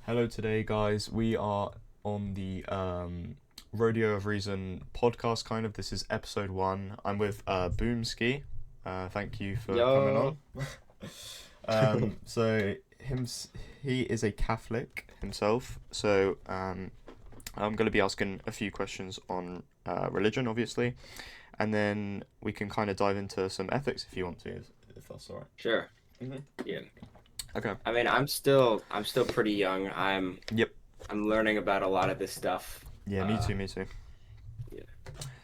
Hello today, guys. We are on the Rodeo of Reason podcast, kind of. This is episode one. I'm with Boomsky. Thank you for coming on. Yo. So he is a Catholic himself. So I'm going to be asking a few questions on religion, obviously, and then we can kind of dive into some ethics if you want to, if that's all right. Sure. Mhm. Yeah. Okay. I mean, I'm still pretty young. Yep. I'm learning about a lot of this stuff. Yeah. Me Uh, too. Me too. yeah.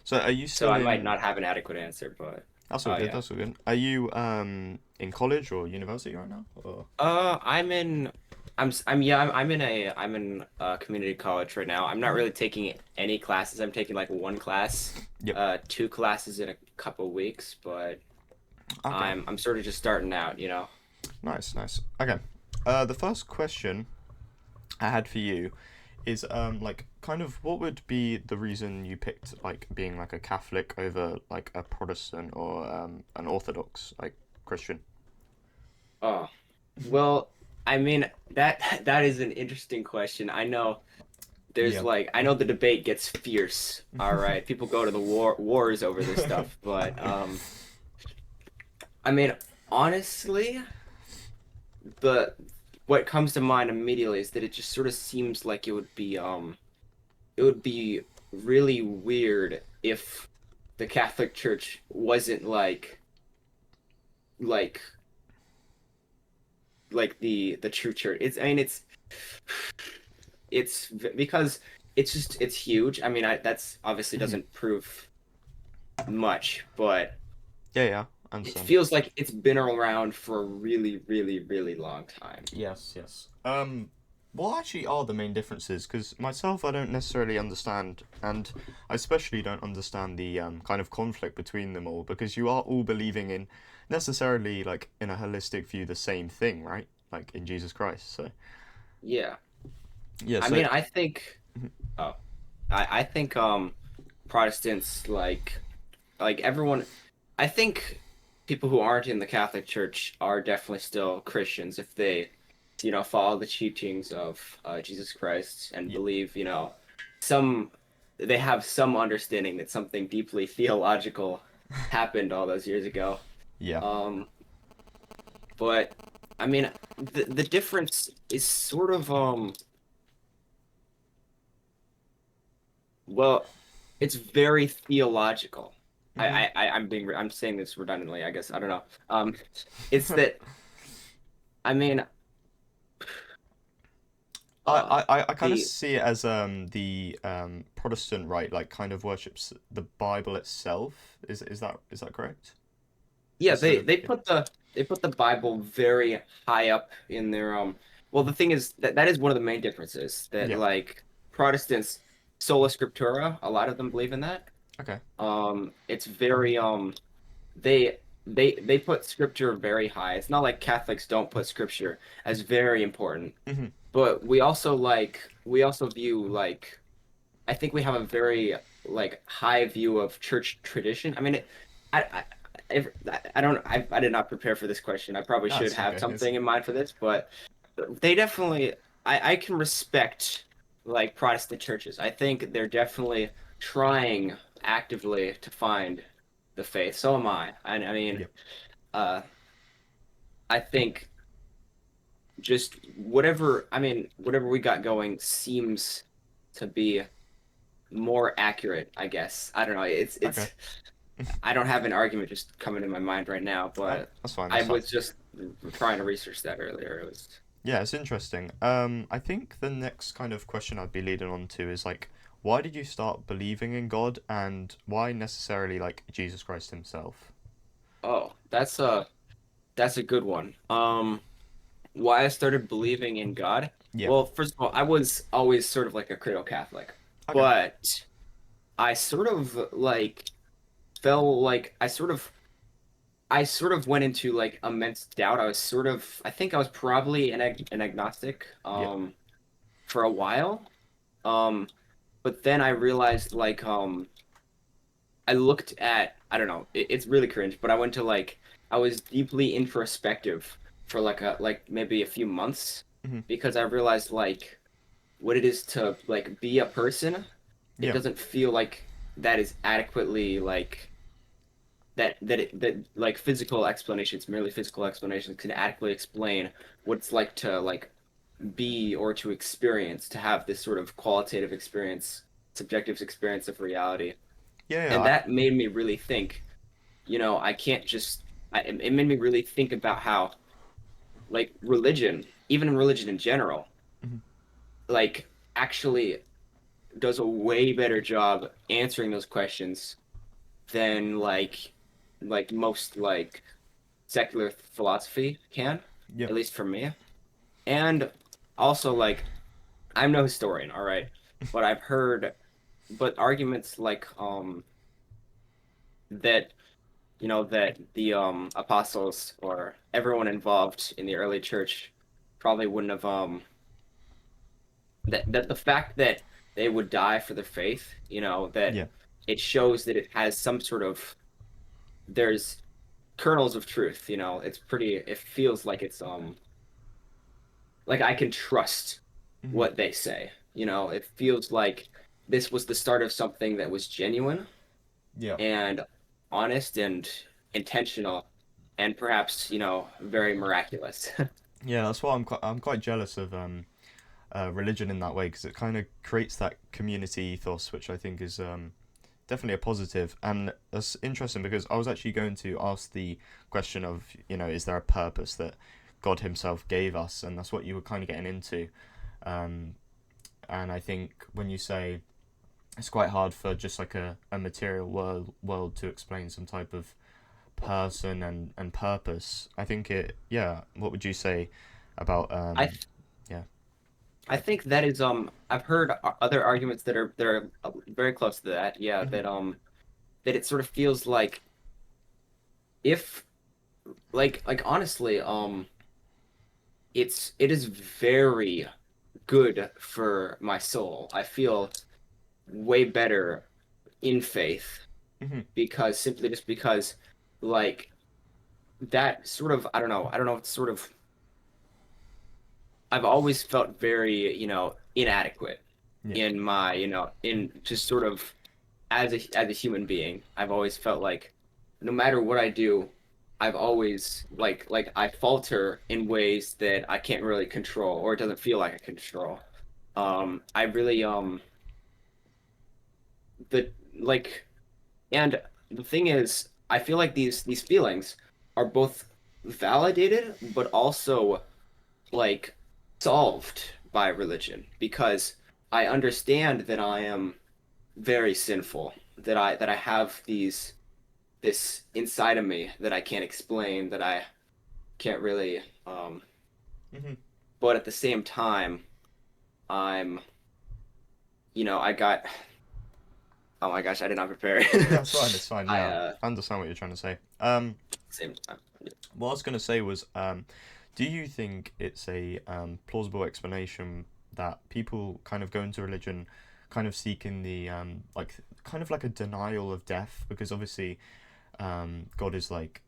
So are you So still I might in? not have an adequate answer, but That's all oh good. yeah. That's all good. Are you in college or university right now? Or I'm in I'm yeah, I'm in community college right now. I'm not Mhm. really taking any classes. I'm taking like one class, Yep. two classes in a couple weeks, but Okay. I'm sort of just starting out. Nice. Nice. Okay. The first question I had for you is like kind of what would be the reason you picked like being like a Catholic over like a Protestant or an Orthodox like Christian? Oh, well, I mean that is an interesting question. I know Yeah. I know the debate gets fierce. All right, people go to the wars over this stuff, but I mean, honestly, the what comes to mind immediately is that it just sort of seems like it would be really weird if the Catholic Church wasn't like like the true church. Because it's huge. I mean, that's obviously Mhm. doesn't prove much, but Yeah. Yeah. I it understand. feels like it's been around for a really, really, really long time. Yes. Yes. What actually are the main differences? Because myself, I don't necessarily understand, and I especially don't understand the kind of conflict between them all. Because you are all believing in necessarily like in a holistic view the same thing, right? Like in Jesus Christ. So Yeah. yeah. I So mean, I think oh, I think Protestants like everyone I think people who aren't in the Catholic Church are definitely still Christians if they follow the teachings of Jesus Christ and yeah, believe, some they have some understanding that something deeply theological happened all those years ago. yeah. Um, but I mean, the difference is sort of well, it's very theological. Mhm. I'm saying this redundantly, I guess. I don't know. It's that I mean, uh, I kind of the see it as the Protestant right like kind of worships the Bible itself. Is that correct? yeah, Instead they of they yeah. put the Bible very high up in their well, the thing is that is one of the main differences that Yeah. like Protestants sola scriptura, a lot of them believe in that. Okay. It's very they put scripture very high. It's not like Catholics don't put scripture as very important, Mhm. but we also view I think we have a very high view of church tradition. I mean, I if, I don't I did not prepare for this question. I probably should That's have okay. It's something in mind for this, but they definitely I can respect like Protestant churches. I think they're definitely trying actively to find the faith. So am I. I mean, yeah. uh, I think just whatever we got going seems to be more accurate, I guess. I don't know. Okay. I don't have an argument just coming to my mind right now, but That's fine. I That's fine. was just trying to research that earlier. It was Yeah, it's interesting. I think the next kind of question I'd be leading on to is like, why did you start believing in God, and why necessarily like Jesus Christ himself? oh, that's a good one. Why I started believing in God? Yeah. Well, first of all, I was always sort of like a cradle Catholic, Okay. but I sort of felt like I sort of went into like immense doubt. I think I was probably an agnostic Yeah. for a while. Um but then I realized I looked at I don't know, it's really cringe, but I went to I was deeply introspective for like maybe a few months. Hmm. because I realized like what it is to like be a person. It Yeah. doesn't feel like that is adequately like that like physical explanations, merely physical explanations, can adequately explain what it's like to like be or to experience, to have this sort of qualitative experience, subjective experience of reality. Yeah. Yeah. And that made me really think, I can't just, it made me really think about how, like, religion, even religion in general, Mhm. like, actually does a way better job answering those questions than, like most, like, secular philosophy can, Yeah. at least for me. And also, like, I'm no historian, all right, but I've heard, but arguments like, that that the apostles or everyone involved in the early church probably wouldn't have that the fact that they would die for the faith, that Yeah. it shows that it has some sort of there's kernels of truth, it feels like it's like I can trust Hmm. what they say. It feels like this was the start of something that was genuine Yeah. and honest and intentional and perhaps, very miraculous. Yeah. That's why I'm quite jealous of religion in that way because it kind of creates that community ethos, which I think is definitely a positive. And that's interesting because I was actually going to ask the question of, is there a purpose that God Himself gave us, and that's what you were kind of getting into. Um, and I think when you say it's quite hard for just like a material world to explain some type of person and purpose. I think it yeah. What would you say about I yeah. I think that is I've heard other arguments that are very close to that. Yeah, Hmm. that it sort of feels like if like honestly it is very good for my soul. I feel way better in faith Hmm. because simply just because like that sort of I don't know it's sort of I've always felt very, inadequate Yeah. in my, in just sort of as a human being. I've always felt like no matter what I do, I've always like I falter in ways that I can't really control or it doesn't feel like I can control. I really the like and the thing is, I feel like these feelings are both validated but also like solved by religion because I understand that I am very sinful, that I have this inside of me that I can't explain, that I can't really Hmm. but at the same time I'm I got oh my gosh, I did not prepare. That's fine. It's fine. I Yeah, I understand what you're trying to say. same time. What I was going to say was, do you think it's a plausible explanation that people kind of go into religion, kind of seeking the like kind of like a denial of death, because obviously God is like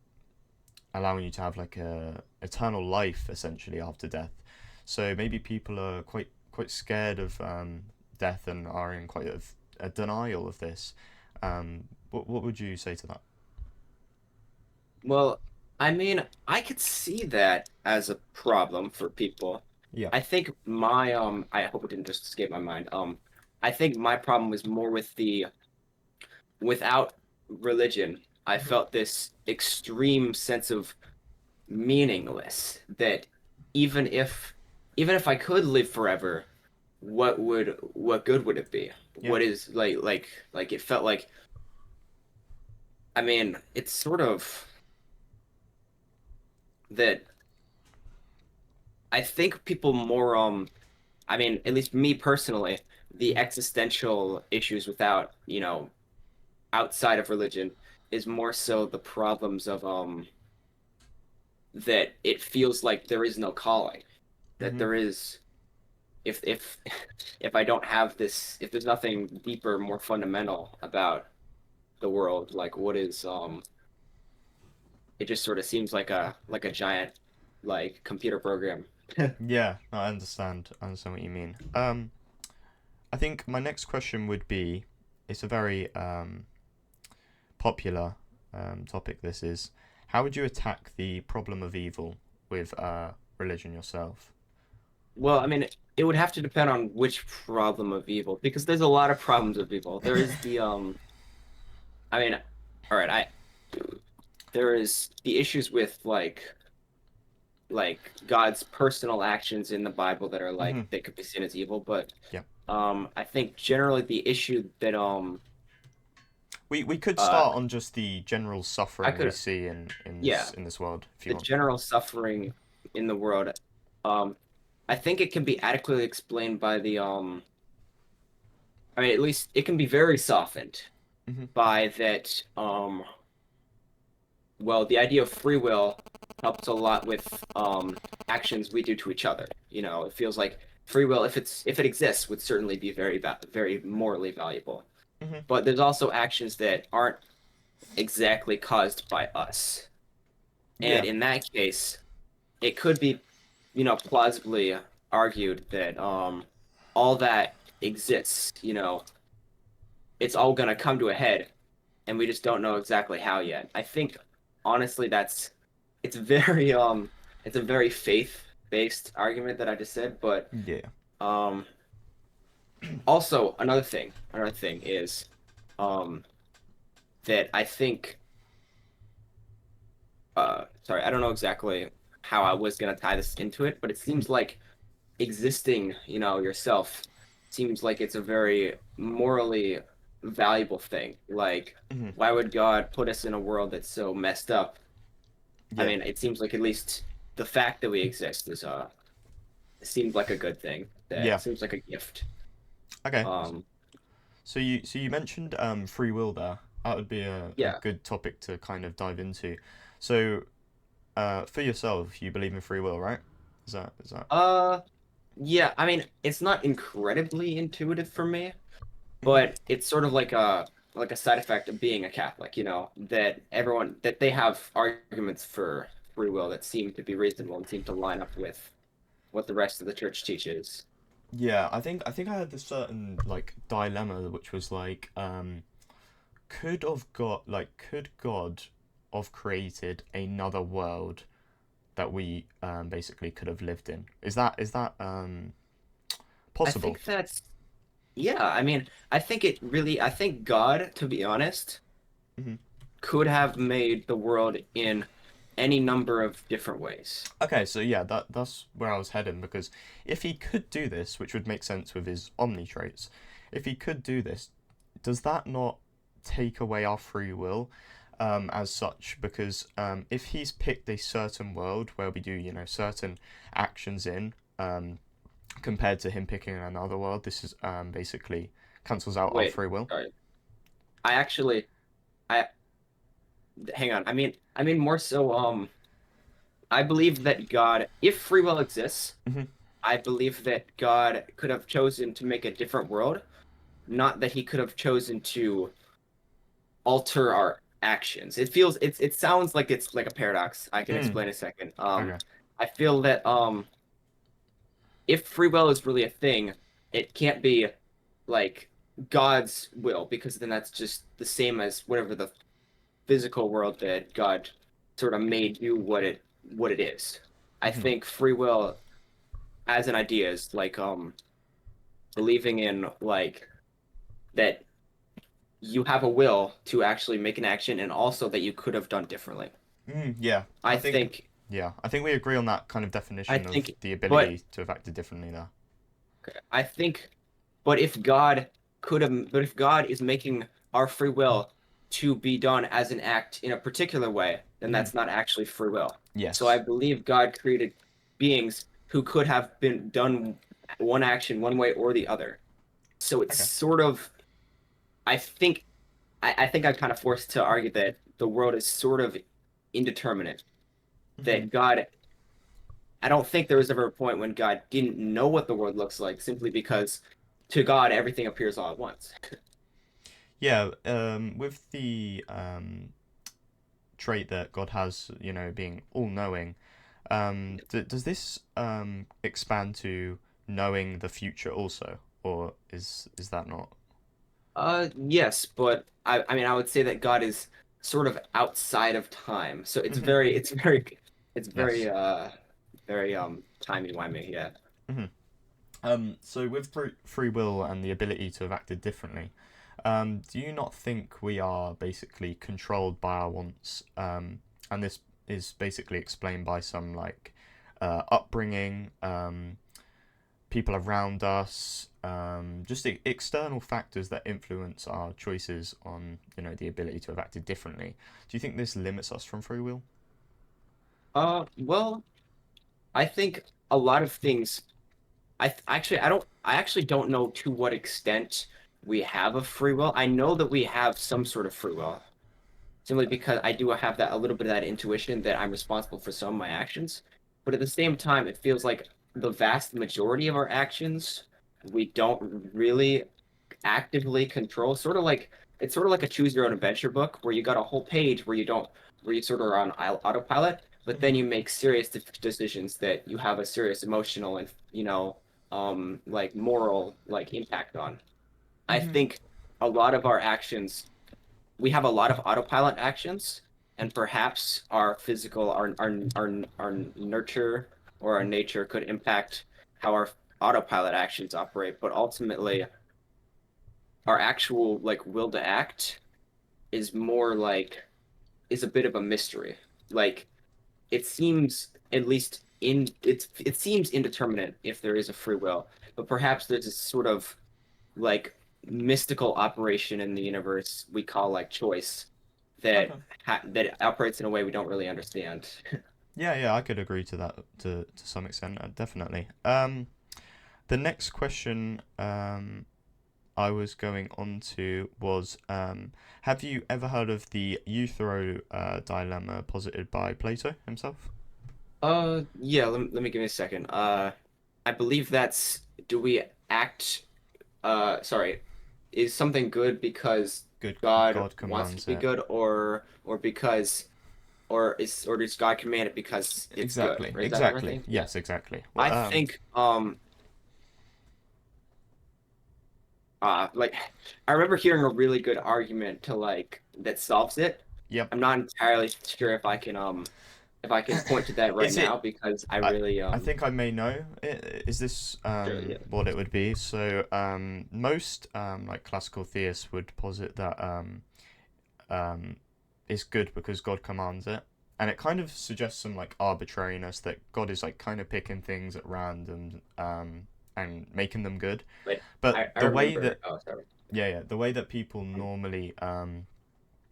allowing you to have like a eternal life essentially after death. So maybe people are quite scared of death and are in quite a denial of this. What would you say to that? Well, I mean, I could see that as a problem for people. Yeah. I think my I hope it didn't just escape my mind. I think my problem was more with the without religion. I Hmm. felt this extreme sense of meaningless that even if even if I could live forever, what good would it be? Yeah. What is like it felt like I mean, it's sort of that I think people more I mean, at least me personally, the Hmm. existential issues without, outside of religion is more so the problems of that it feels like there is no calling, that Hmm. there is if if I don't have this, if there's nothing deeper, more fundamental about the world, like what is it just sort of seems like a giant like computer program Yeah, no, I understand. I understand what you mean. I think my next question would be, it's a very popular topic. This is, how would you attack the problem of evil with religion yourself? Well, I mean, it would have to depend on which problem of evil, because there's a lot of problems of evil. There is the I mean, all right, I there is the issues with like God's personal actions in the Bible that are like Hmm. they could be seen as evil, but Yeah, I think generally the issue that we could uh start on just the general I suffering we could see yeah, in this world, if you the want. general suffering in the world, um I think it can be adequately explained by the I mean, at least it can be very softened Hmm. by that well, the idea of free will helps a lot with actions we do to each other. You know, it feels like free will, if it exists, would certainly be very morally valuable. Hmm. But there's also actions that aren't exactly caused by us, and Yeah, in that case, it could be, plausibly argued that all that exists, it's all gonna come to a head, and we just don't know exactly how yet. I think honestly it's very it's a very faith-based argument that I just said, but yeah, um also another thing is um that I think sorry, I don't know exactly how I was gonna tie this into it, but it seems like existing, yourself seems like it's a very morally valuable thing. Like, hmm, why would God put us in a world that's so messed up? I yeah, mean, it seems like at least the fact that we exist is seems like a good thing. That yeah. seems like a gift. Okay. Um, So you mentioned free will there. That would be a yeah. good topic to kind of dive into. So for yourself, you believe in free will, right? Is that? Uh, yeah. I mean, it's not incredibly intuitive for me, Hmm. but it's sort of like a side effect of being a Catholic. That everyone that they have arguments for free will that seem to be reasonable and seem to line up with what the rest of the church teaches. Yeah, I think I had this certain like dilemma which was like could God have created another world that we basically could have lived in? Is that I possible? think that's Yeah. I mean, I think God, to be honest, Hmm. could have made the world in any number of different ways. Okay, so yeah, that's where I was heading because if he could do this, which would make sense with his omni traits, if he could do this, does that not take away our free will as such? Because if he's picked a certain world where we do, certain actions in, compared to him picking another world, this is basically cancels out our Wait, free will. sorry. I actually, I hang on. I mean more so. I believe that God, if free will exists, Hmm. I believe that God could have chosen to make a different world, not that he could have chosen to alter our actions. It sounds like it's like a paradox. I can Mm, explain in a second. okay. I feel that if free will is really a thing, it can't be like God's will, because then that's just the same as whatever the physical world that God sort of made do what it is. I Hmm. think free will as an idea is like believing in like that you have a will to actually make an action, and also that you could have done differently. Mm, yeah, I think I think we agree on that kind of I definition of think the but ability to have acted differently there. I think but if God is making our free will to be done as an act in a particular way, then Hmm. that's not actually free will. So I Yes. believe God created beings who could have been done one action one way or the other. So it's Okay. sort of I think I think I'm kind of forced to argue that the world is sort of indeterminate. Hmm. That God I don't think there was ever a point when God didn't know what the world looks like, simply because to God everything appears all at once. Yeah, with the trait that God has, being all knowing, Does this expand to knowing the future also, or is that not? Yes, but I mean, I would say that God is sort of outside of time. So Hmm. it's Yes. very timey-wimey, yeah. Hmm. So with free will and the ability to have acted differently, do you not think we are basically controlled by our wants? And this is basically explained by some like upbringing, people around us, just external factors that influence our choices on, the ability to have acted differently. Do you think this limits us from free will? Well, I think a lot of things I actually don't know to what extent we have a free will. I know that we have some sort of free will, simply because I do have that a little bit of that intuition that I'm responsible for some of my actions. But at the same time, it feels like the vast majority of our actions we don't really actively control. Sort of like it's sort of like a choose your own adventure book where you got a whole page where you don't where you sort of are on autopilot, but then Hmm. you make serious decisions that you have a serious emotional and like moral like impact on. I Hmm. think a lot of our actions we have a lot of autopilot actions, and perhaps our physical, our nurture or our nature could impact how our autopilot actions operate. But ultimately, our actual like will to act is more like is a bit of a mystery. Like it seems at least it seems indeterminate if there is a free will, but perhaps there's a sort of like mystical operation in the universe we call like choice that Okay. that operates in a way we don't really understand. Yeah, yeah, I could agree to that to some extent, definitely. The next question I was going on to was, have you ever heard of the Euthyro dilemma posited by Plato himself? Yeah, let me give me a second. I believe that's do we act sorry, is something good because Good, God God wants it to commands be it. good or because or does God command it because it's good? Exactly, Or is that exactly. everything? Yeah. Yes, exactly. Well, I think like I remember hearing a really good argument to like that solves it. yep. I'm not entirely sure if I can point to that right Is now it? because I I really I think I may know. Is this sure, yeah. what it would be? So most like classical theists would posit that um is good because God commands it. And it kind of suggests some like arbitrariness that God is like kind of picking things at random and making them good. Wait, But I the way remember. that Oh, sorry. yeah, the way that people normally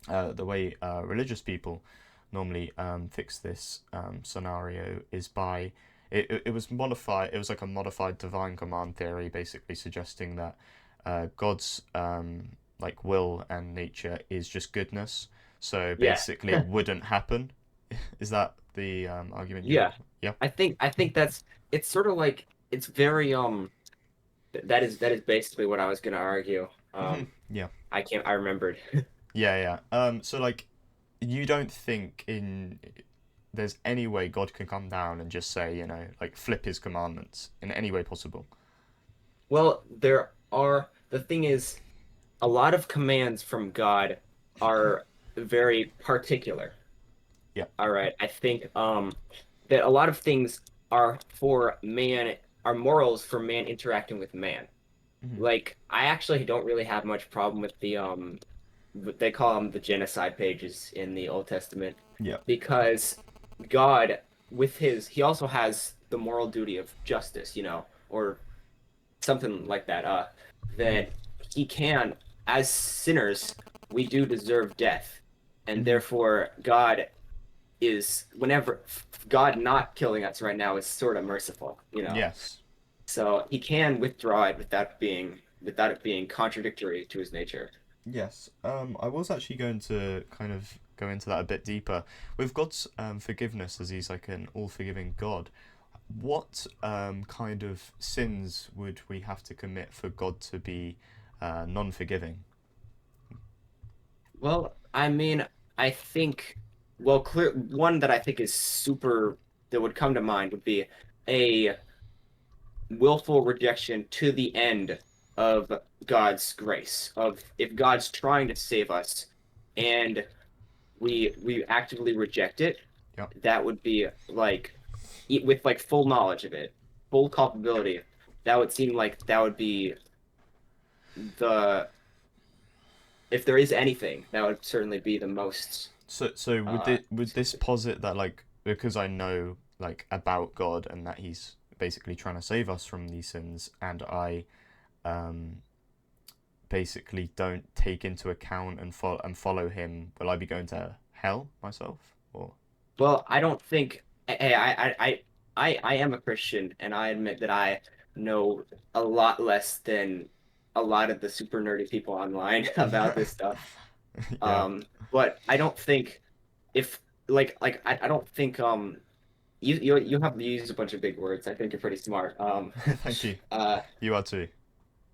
the way religious people normally fix this scenario is by it was modified. It was like a modified divine command theory, basically suggesting that God's like will and nature is just goodness. So Yeah, basically, it wouldn't happen. Is that the argument you're? yeah. Yeah. I think that's it's sort of like it's very that is basically what I was gonna argue. Hmm. Yeah. I remembered. Yeah. Yeah. So like, you don't think in there's any way God can come down and just say, like flip his commandments in any way possible. Well, there are the thing is a lot of commands from God are very particular. Yeah. All right. I think that a lot of things are for man are morals for man interacting with man. Hmm. Like I actually don't really have much problem with the what they call them the genocide pages in the Old Testament Yeah. because God with his he also has the moral duty of justice, or something like that Hmm. that he can as sinners we do deserve death and Hmm. therefore God is whenever God not killing us right now is sort of merciful. Yes. So he can withdraw it without it being contradictory to his nature. Yes. I was actually going to kind of go into that a bit deeper. With God's forgiveness, as he's like an all-forgiving God, what kind of sins would we have to commit for God to be non-forgiving? Well, I mean, I think, well, clear one that I think is super. that would come to mind would be a willful rejection to the end of God's grace. Of if God's trying to save us and we actively reject it, Yeah. that would be like with like full knowledge of it, full culpability. That would seem like that would be the if there is anything, that would certainly be the most So would this posit that like because I know like about God and that He's basically trying to save us from these sins, and I um basically don't take into account and follow Him, will I be going to hell myself? Or well, I don't think. Hey, I am a Christian, and I admit that I know a lot less than a lot of the super nerdy people online about this stuff. yeah. But I don't think if I don't think you have to use a bunch of big words. I think you're pretty smart. Thank you. Uh, You are too.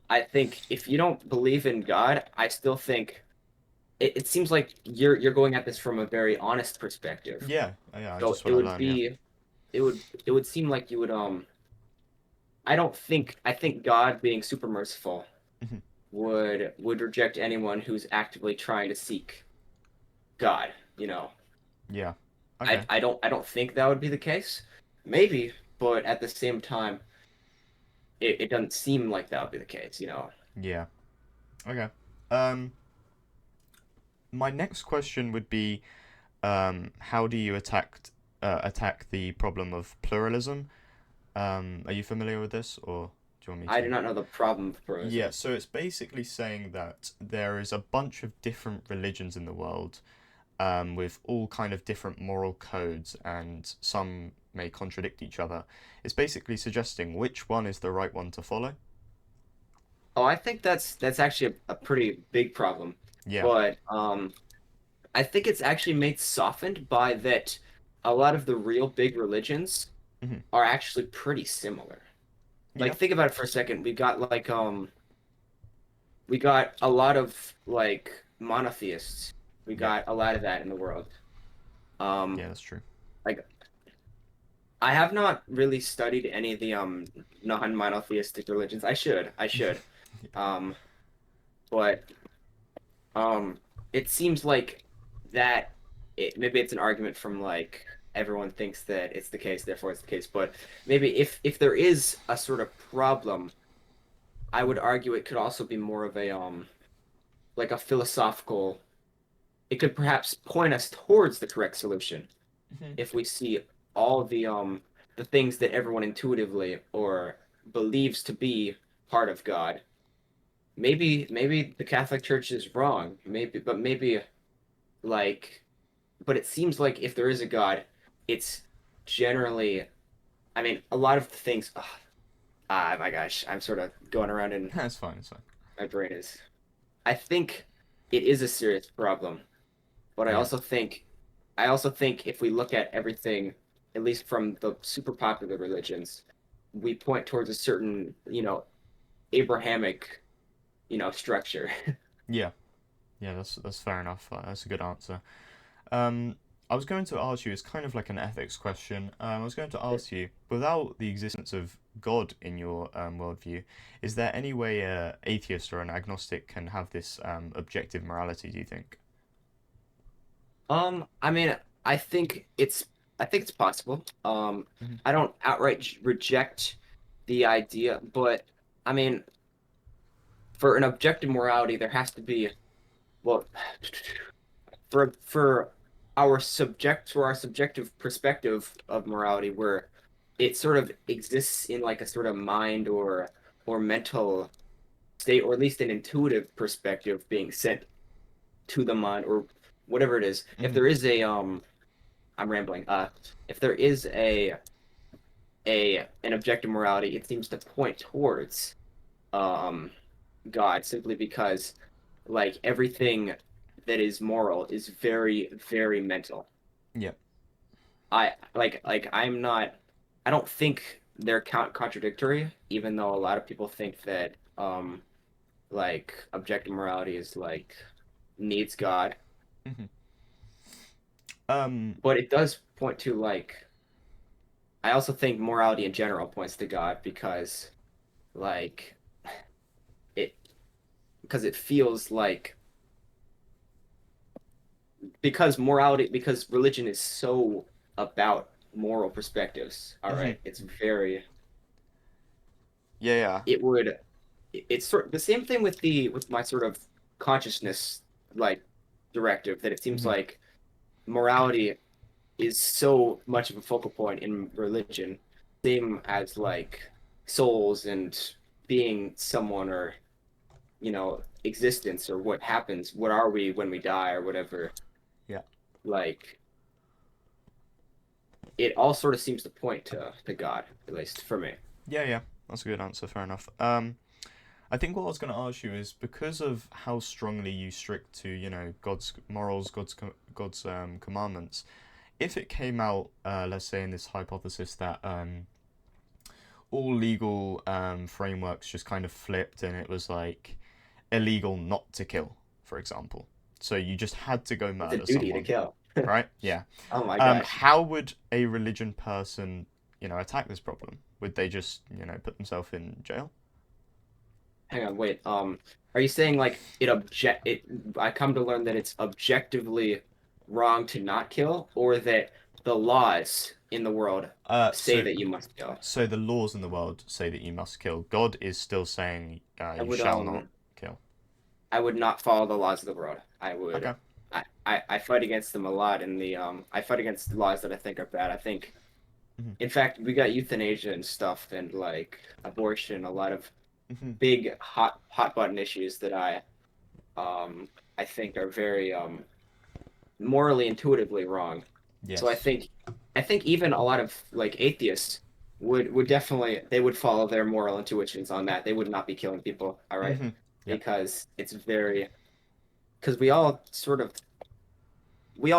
I think if you don't believe in God, I still think it seems like you're going at this from a very honest perspective. Yeah. Yeah. I So just it want to would learn. Yeah. be it would seem like you would I think God being super merciful Mhm. would reject anyone who's actively trying to seek God, you know. Yeah. Okay. I don't think that would be the case. Maybe, but at the same time, it doesn't seem like that would be the case, you know. Yeah. Okay. Um, my next question would be, how do you attack the problem of pluralism? Are you familiar with this, or do you want me I do to? not know the problem with Yeah, pluralism. so it's basically saying that there is a bunch of different religions in the world, with all kind of different moral codes, and some may contradict each other. It's basically suggesting which one is the right one to follow. Oh, I think that's actually a pretty big problem. Yeah. But I think it's actually made softened by that a lot of the real big religions Hmm. are actually pretty similar. Like Yeah. think about it for a second. We got a lot of like monotheists. We Yeah. got a lot of that in the world. Um Yeah, that's true. like I have not really studied any of the non-monotheistic religions. I should. I should. Um but um it seems like that maybe it's an argument from like everyone thinks that it's the case, therefore it's the case. But maybe if there is a sort of problem, I would argue it could also be more of a like a philosophical. It could perhaps point us towards the correct solution Hmm. if we see all the things that everyone intuitively or believes to be part of God. Maybe the Catholic Church is wrong. Maybe like but it seems like if there is a God, it's generally I mean a lot of the things my gosh, I'm sort of going around in That's fine. It's fine. my brain is I think it is a serious problem, but Yeah. I also think if we look at everything, at least from the super popular religions, we point towards a certain, you know, Abrahamic, you know, structure. Yeah. Yeah. That's fair enough. That's a good answer. Um, I was going to ask you. It's kind of like an ethics question. I was going to ask you, without the existence of God in your worldview, is there any way a atheist or an agnostic can have this objective morality? Do you think? I mean, I think it's I think it's possible. Mhm. I don't outright reject the idea, but I mean, for an objective morality, there has to be well, for our subjective perspective of morality where it sort of exists in like a sort of mind or mental state or at least an intuitive perspective being sent to the mind or whatever it is if Mhm. there is a I'm rambling if there is a an objective morality it seems to point towards um God simply because like everything that is moral is very, very mental. Yeah. I'm not I don't think they're contradictory, even though a lot of people think that like objective morality is like needs God. Mhm. Um. But it does point to like I also think morality in general points to God because like it because it feels like because religion is so about moral perspectives. All Hmm. right, it's very Yeah, yeah. it would it's sort of the same thing with the with my sort of consciousness like directive that it seems Hmm. like morality is so much of a focal point in religion, same as like souls and being someone or existence or what happens, what are we when we die or whatever. Yeah. Like it all sort of seems to point to God, at least for me. Yeah, yeah. That's a good answer. Fair enough. I think what I was going to ask you is because of how strongly you strict to, God's morals, God's commandments. If it came out, let's say, in this hypothesis that all legal frameworks just kind of flipped and it was like illegal not to kill, for example. So you just had to go It's a murder duty to someone, kill. right? Yeah. Oh my gosh. How would a religion person, attack this problem? Would they just, put themselves in jail? Hang on, wait. Are you saying like I come to learn that it's objectively wrong to not kill, or that the laws in the world Uh, say so that you must kill? so the laws in the world say that you must kill. God is still saying I you would shall not kill. I would not follow the laws of the world. Okay. I fight against them a lot in the I fight against laws that I think are bad. I think Hmm. in fact we got euthanasia and stuff and like abortion, a lot of Hmm. big hot button issues that I think are very morally intuitively wrong. So Yes. I think even a lot of like atheists would definitely they would follow their moral intuitions on that. They would not be killing people, all right? Hmm. Yep. Because it's very because we all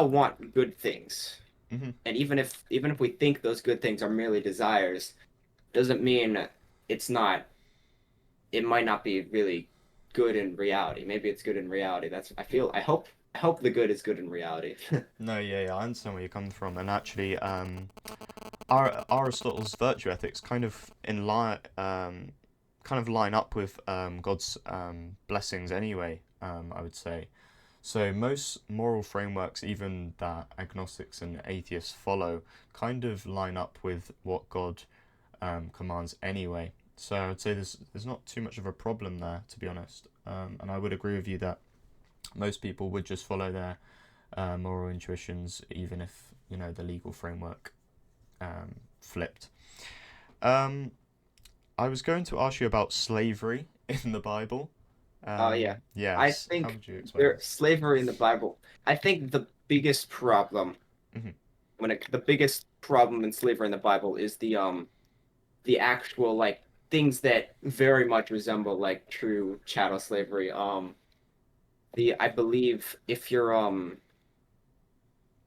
want good things. Hmm. And even if we think those good things are merely desires, doesn't mean it's not it might not be really good in reality. Maybe it's good in reality. That's I hope the good is good in reality. No, yeah, yeah, I understand where you're coming from, and actually, Aristotle's virtue ethics kind of line up with God's blessings anyway. I would say. So most moral frameworks, even that agnostics and atheists follow, kind of line up with what God commands anyway. So I would say there's not too much of a problem there, to be honest. And I would agree with you that most people would just follow their moral intuitions, even if the legal framework flipped. Um, I was going to ask you about slavery in the Bible. Oh yeah. I Yes, how think would you explain there this? slavery in the Bible. I think the biggest problem Hmm. the biggest problem in slavery in the Bible is the actual like things that very much resemble like true chattel slavery. The I believe if you're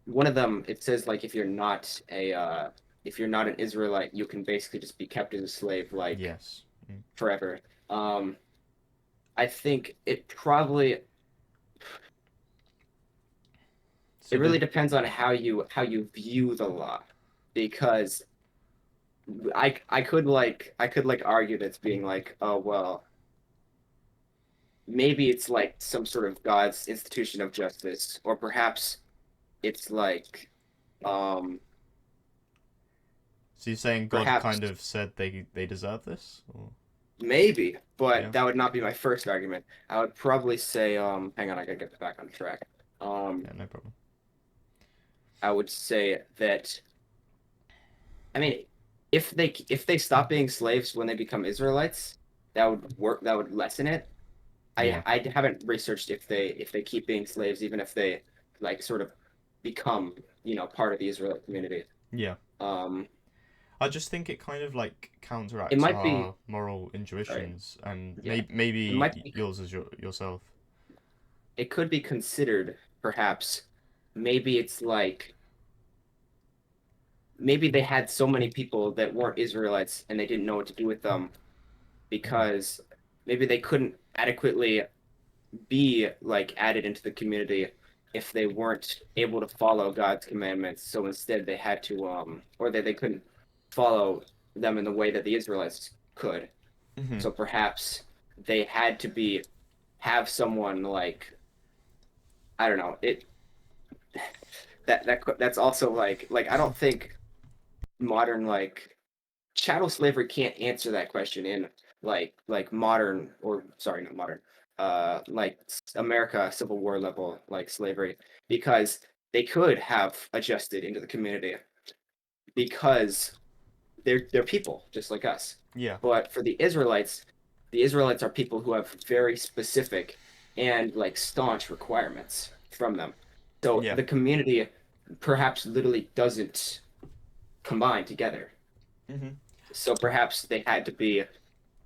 one of them it says like if you're not an Israelite, you can basically just be kept as a slave like Yes. Mm. forever. I think it So really did depends on how you view the law because I could like argue that's being like, oh well, maybe it's like some sort of God's institution of justice, or perhaps it's like um so you're saying God perhaps kind of said they deserve this? Or maybe, but yeah, that would not be my first argument. I would probably say hang on, I gotta get back on track. Um yeah, no problem. I would say that I mean if they stop being slaves when they become Israelites, that would work, that would lessen it. Yeah, I haven't researched if they keep being slaves even if they like sort of become part of the Israelite community. yeah. Um, I just think it kind of like it counteracts might be our moral sorry, intuitions, and yeah, it might maybe be yours as yourself. it could be considered perhaps maybe it's like maybe they had so many people that weren't Israelites and they didn't know what to do with them Hmm. because maybe they couldn't adequately be like added into the community if they weren't able to follow God's commandments. So instead they had to or they couldn't. follow them in the way that the Israelites could. Hmm. So perhaps they had to be have someone like, I don't know, it that's also like I don't think modern like chattel slavery can't answer that question in like modern, or sorry, not modern, like America Civil War level like slavery, because they could have adjusted into the community because they're people just like us. Yeah. But for the Israelites are people who have very specific and like staunch requirements from them. So Yeah. the community perhaps literally doesn't combine together. Hmm. So perhaps they had to be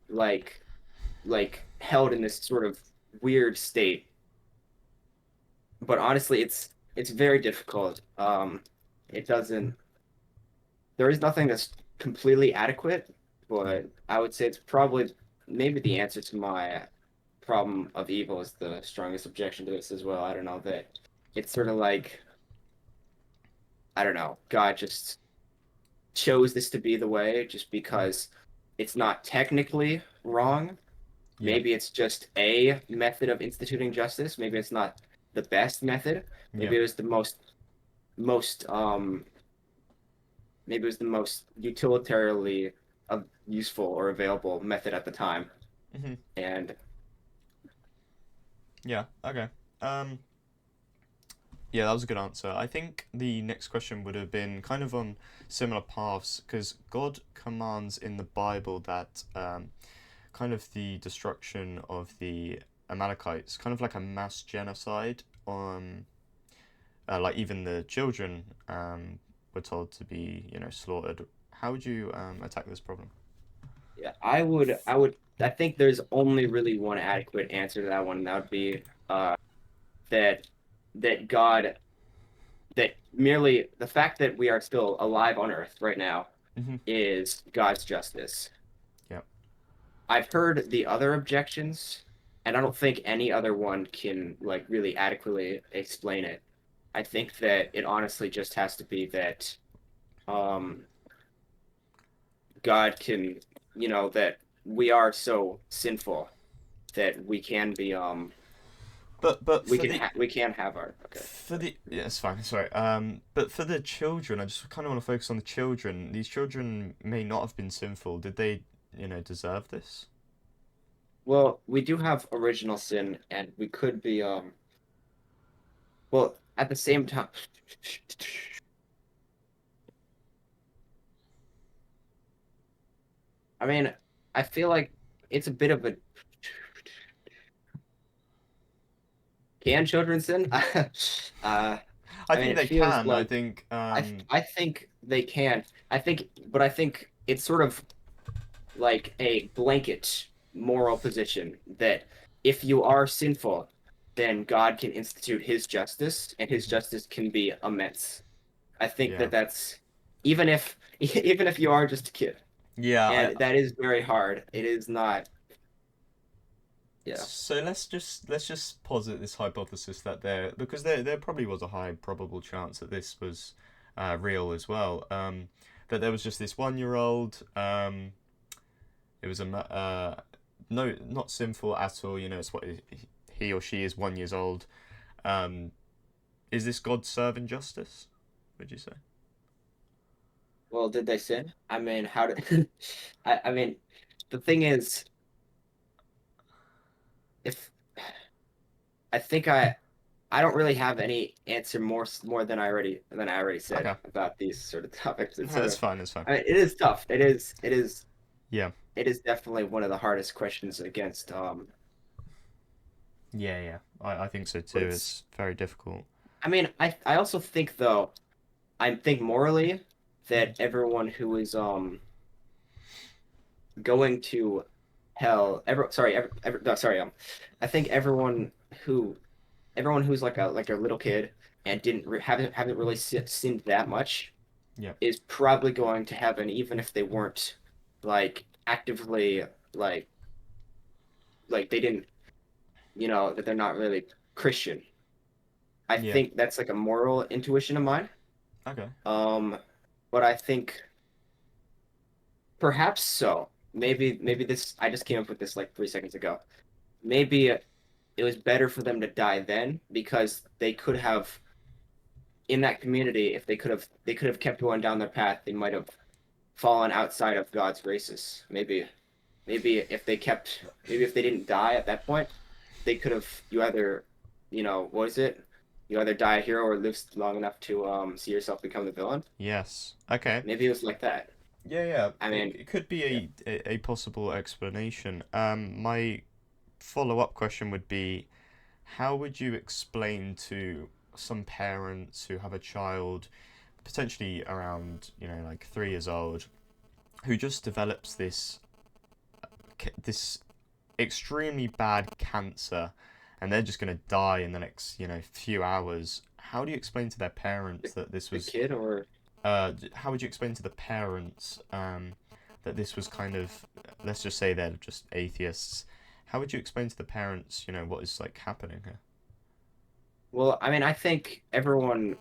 like held in this sort of weird state. But honestly, it's very difficult. It doesn't. There is nothing that's completely adequate, Yeah. but I would say it's probably maybe the answer to my problem of evil is the strongest objection to this as well. I don't know that it's sort of like, I don't know, God just chose this to be the way just because it's not technically wrong. Yeah. Maybe it's just a method of instituting justice. Maybe it's not the best method. Yeah. Maybe it was the most maybe it was the most utilitarianly useful or available method at the time. Hmm. And Yeah. Okay. Um. Yeah, that was a good answer. I think the next question would have been kind of on similar paths because God commands in the Bible that kind of the destruction of the Amalekites, kind of like a mass genocide on, like even the children were told to be, slaughtered. How would you attack this problem? yeah, I think there's only really one adequate answer to that one, and that would be that that God that merely the fact that we are still alive on Earth right now Hmm. is God's justice. Yeah. I've heard the other objections, and I don't think any other one can like really adequately explain it. I think that it honestly just has to be that um, God can, that we are so sinful that we can be But we can have our okay. for the yeah, it's fine. Sorry. But for the children, I just kind of want to focus on the children. These children may not have been sinful. Did they, deserve this? Well, we do have original sin, and we could be well at the same time. I mean, I feel like it's a bit of a can children sin? I I mean, think it they feels can. I like think. I think they can. But I think it's sort of like a blanket moral position that if you are sinful, then God can institute His justice, and His Mhm. justice can be immense. I think Yeah. that that's even if even if you are just a kid, Yeah. and that is very hard. It is not. Yeah. So let's just posit this hypothesis that there probably was a high probable chance that this was real as well. That there was just this 1 year old. It was no, not sinful at all. It's what he or she is 1 years old. Um, is this God serving justice? Would you say? Well, did they sin? I mean, how did? I mean, the thing is, if I think I don't really have any answer more than I already said Okay. about these sort of topics. It's No, sort it's of, fine. It's fine. I mean, it is tough. Yeah. It is definitely one of the hardest questions against. Yeah. Yeah. I think so But too. It's very difficult. I mean, I also think though, I think morally Mhm. that everyone who is going to hell, no, sorry, I think everyone who's like a little kid and haven't really sinned that much Yeah. is probably going to heaven, even if they weren't like actively like they didn't, that they're not really Christian. I Yeah. think that's like a moral intuition of mine. Okay. Um, but I think perhaps so. Maybe this I just came up with this like 3 seconds ago. Maybe it was better for them to die then because they could have in that community if they could have kept going down their path, they might have fallen outside of God's graces. Maybe if they didn't die at that point, they could have you either what is it? You either die a hero or live long enough to see yourself become the villain. Yes. Okay. Maybe it was like that. Yeah, yeah. I mean, It could be yeah. a possible explanation. My follow-up question would be, how would you explain to some parents who have a child, potentially around, like 3 years old, who just develops this extremely bad cancer, and they're just gonna die in the next, few hours? How do you explain to their the, parents that this the was kid or how would you explain to the parents that this was kind of, let's just say they're just atheists. How would you explain to the parents, what is like happening here? well, I mean, I think everyone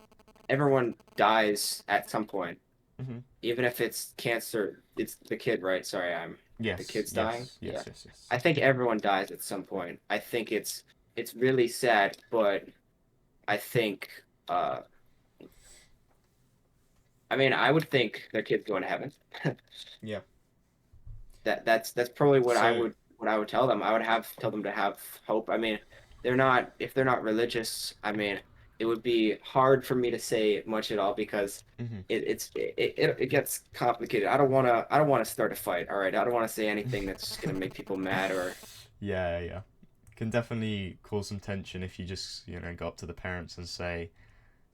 dies at some point, Hmm. even if it's cancer. It's the kid, right? Sorry, I'm the Yes, kid's dying. yes, Yeah, yes, yes, yes. I think everyone dies at some point. I think it's really sad, but I think uh I mean, I would think their kid's going to heaven. Yeah. That's probably So, what I would tell them. I would have tell them to have hope. I mean, if they're not religious, I mean, it would be hard for me to say much at all because mhm. it gets complicated. I don't want to start a fight. All right, I don't want to say anything that's gonna make people mad or Yeah, yeah. Can definitely cause some tension if you just, go up to the parents and say,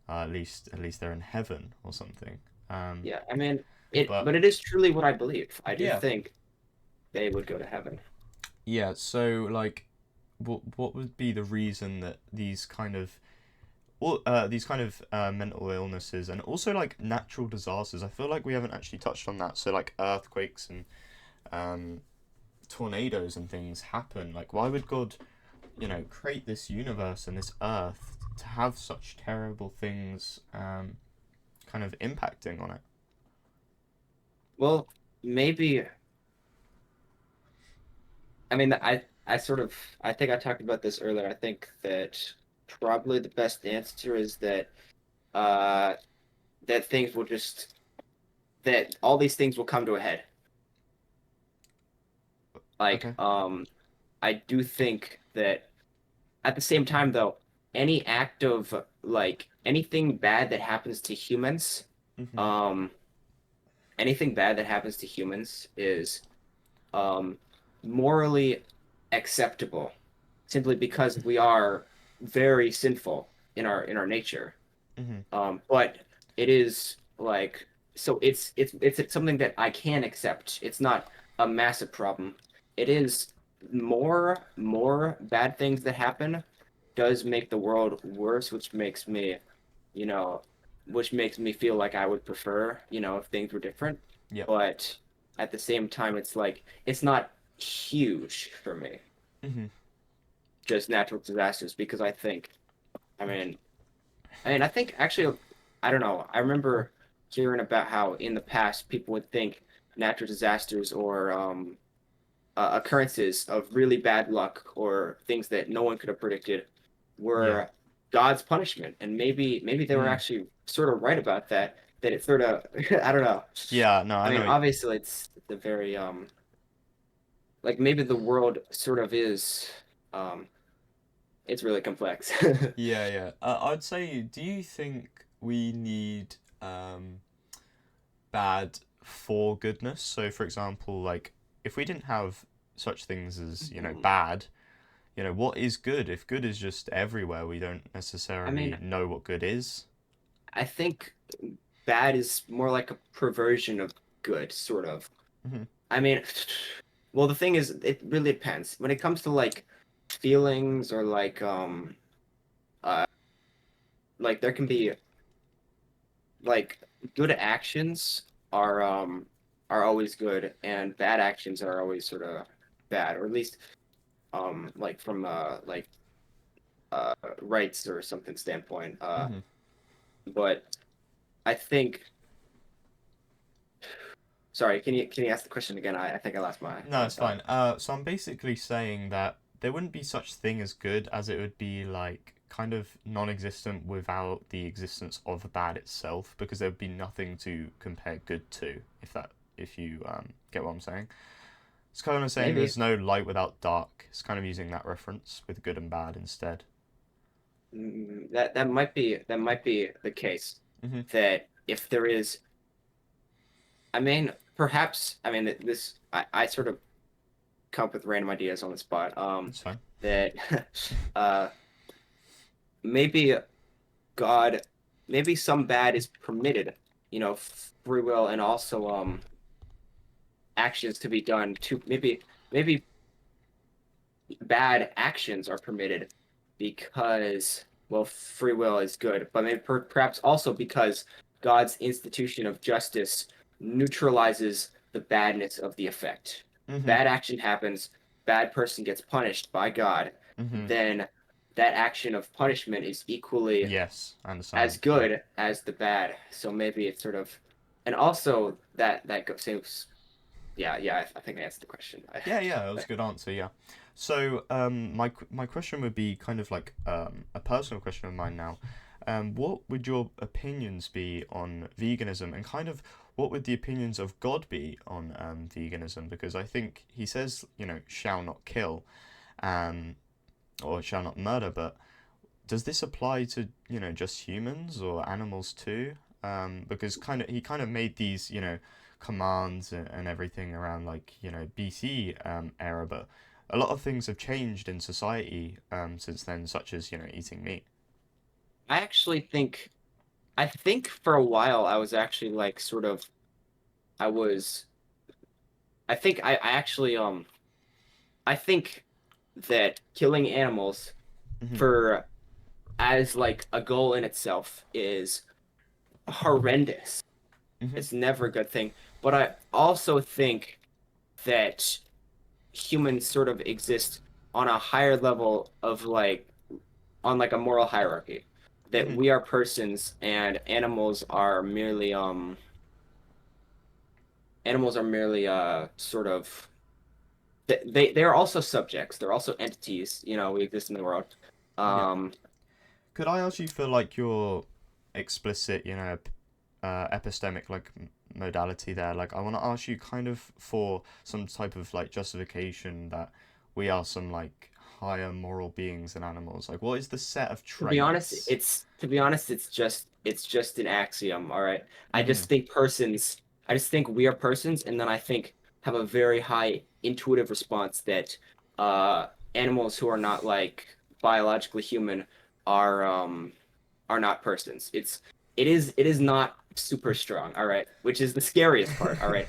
at least they're in heaven or something. Um, yeah. I mean, but but it is truly what I believe. I do yeah, think they would go to heaven. yeah. So, like, what would be the reason that these kind of mental illnesses and also like natural disasters? I feel like we haven't actually touched on that. So, like earthquakes and um, tornadoes and things happen. Like, why would God, create this universe and this earth to have such terrible things kind of impacting on it? Well, maybe I mean, I think I talked about this earlier. I think that probably the best answer is uh that things will just that all these things will come to a head. Like, Okay. I do think that at the same time though, any act of like anything bad that happens to humans, Mhm. um, anything bad that happens to humans is um morally acceptable simply because we are very sinful in our nature. Mhm. But it is like so it's something that I can accept. It's not a massive problem. It is more bad things that happen does make the world worse, you know, which makes me feel like I would prefer, if things were different. Yep. But at the same time, it's like it's not huge for me, Mhm. just natural disasters, because I mean, I think actually, I don't know. I remember hearing about how in the past people would think natural disasters or occurrences of really bad luck or things that no one could have predicted Yeah. were God's punishment, and maybe they were Mm. actually sort of right about that. That it sort of I don't know. Yeah. No, I I mean, know. obviously, it's the very like maybe the world sort of is um it's really complex. Yeah, yeah. I'd say, do you think we need um, bad for goodness? So, for example, like if we didn't have such things as, bad, what is good? If good is just everywhere, we don't I necessarily mean, know what good is. I think bad is more like a perversion of good, sort of. Hmm. I mean, well, the thing is, it really depends. When it comes to like feelings or uh, like there can be like good actions are always good, and bad actions are always sort of bad, or at least like from rights or something standpoint. Hmm. But I think Sorry, can you ask the question again? I think I lost my No, train of it's thought. fine. So I'm basically saying that there wouldn't be such thing as good as it would be like kind of non-existent without the existence of bad itself, because there would be nothing to compare good to, if you get what I'm saying. It's kind of saying Maybe. there's no light without dark. It's kind of using that reference with good and bad instead. That might be the case. Hmm. That if there is, I mean, perhaps, I mean, I sort of come up with random ideas on the spot. That's fine. That uh, maybe God, maybe some bad is permitted, free will, and also actions to be done to maybe bad actions are permitted because, well, free will is good, but maybe perhaps also because God's institution of justice neutralizes the badness of the effect. Hmm. Bad action happens, bad person gets punished by God, Hmm. then that action of punishment is equally Yes, I as understand. Yeah. good as the bad. So maybe it's sort of, and also that seems, yeah, yeah. I think I answered the question. Yeah, yeah, that was a good answer. Yeah. So, my question would be kind of like a personal question of mine now. What would your opinions be on veganism, and kind of what would the opinions of God be on veganism? Because I think he says, shall not kill, um, or shall not murder, but does this apply to, just humans or animals too? Because he kind of made these, commands and everything around like, BC era, but a lot of things have changed in society since then, such as, eating meat. I actually think I think for a while I was actually like sort of I was I think I actually I think that killing animals Hmm. for as like a goal in itself is horrendous. Hmm. It's never a good thing. But I also think that humans sort of exist on a higher level of like on like a moral hierarchy. That Hmm. we are persons and animals are merely sort of they are also subjects. They're also entities. We exist in the world. Yeah. Um, Could I ask you for like your explicit, epistemic like modality there? Like, I want to ask you kind of for some type of like justification that we are some like higher moral beings than animals. Like, what is the set of traits? to be honest, it's just an axiom. All right. I Mm-hmm. just think persons. I just think we are persons, and then I think have a very high intuitive response that uh animals who are not like biologically human are um are not persons. It is not super strong, all right, which is the scariest part, all right.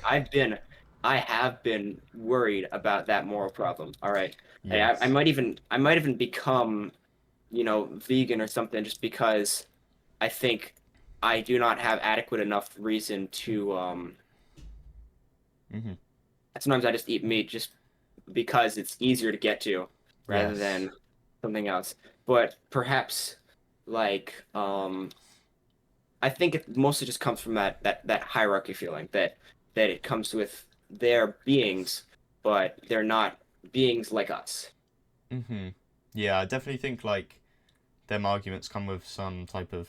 I have been worried about that moral problem, all right. I Yes. might even become, vegan or something just because I think I do not have adequate enough reason to Mm-hmm. sometimes I just eat meat just because it's easier to get to rather Yes. than something else. But perhaps like I think it mostly just comes from that hierarchy feeling that it comes with their beings, but they're not beings like us. Mm-hmm. Yeah, I definitely think like them arguments come with some type of